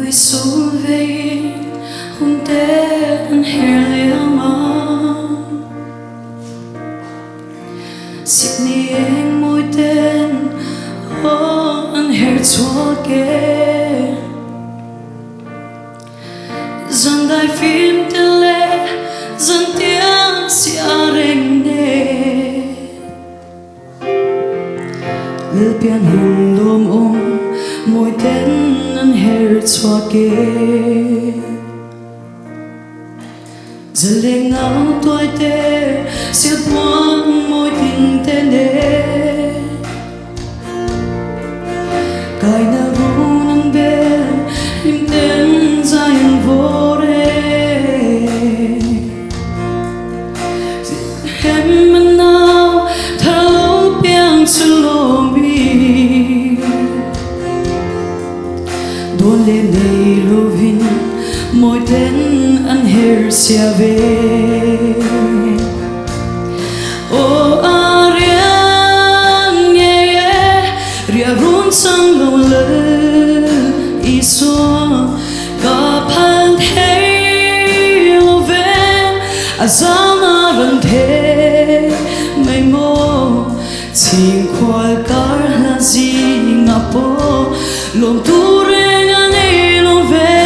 Ui xuống về hôn tết anh hẹn liêu mong xịt ni anh môi tên anh hẹn chúa kê dần đài phim tele dần tiếng xia rình nê lư pian hùng lùm môi tên anh hẹn chúa kê giờ lên ngáo tôi tê siết buông môi tình tên đê cài nơ vu nâng bê im tên dài vô rê em mình nào thở lâu biang sự lô mi đôn lên đầy lô vinh môi tên anh hẹn xia về ô a riêng nghe ria run sang lâu lơ y xua cả pan thấy lô về a giang a rần thế mây mô xin khoai cả là gì ngập bố lồng tu rê ngang ấy lô về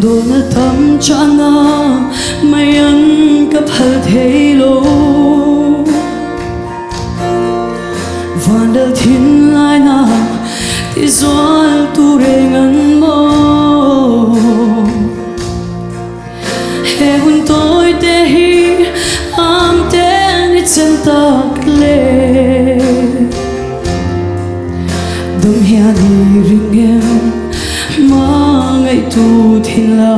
đôi nó thấm cho nó mây ăn cấp hơi thế lô và đời thiên lai nào thì gió tu rê ngân mô hè hôn tôi tê hi am tên ít chân tạc lê đông hè đi rình em mà ngày tu thiên la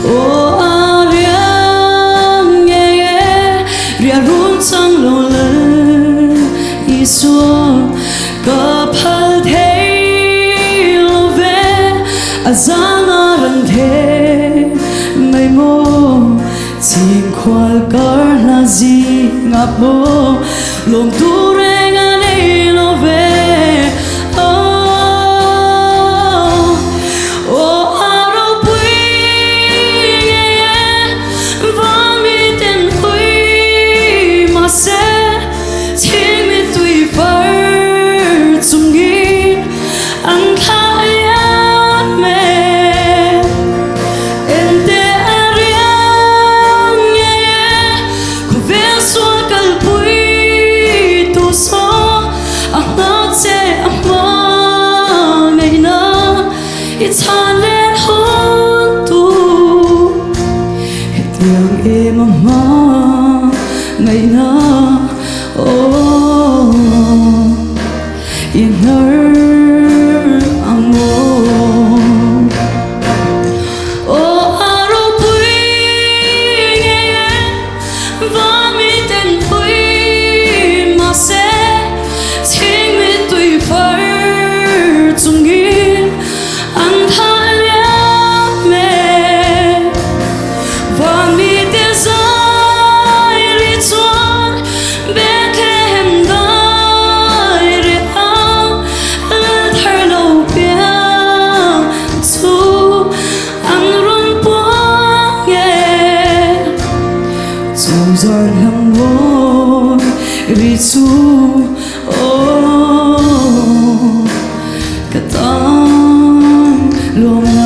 ô a riêng nghe ria run sang lâu lơ y xua cả phal thấy lô về a giang a rần thế mây mô xin khoai cả là gì ngập bố lồng tu rê ngang ấy lô về it's hard let hôn tu tiếng em mama ngày na oh inner amor oh aro pui nghe và mi tên pui mà sẽ chính mi tùy phải chung nghĩ anh tha liếc mẹ và mi tia dài đi chuan bé thêm đôi đi áo lên thở lâu biếng chú anh run buông nghe dù giỏi lắm ngồi đi chú oh cả tâm Lawmna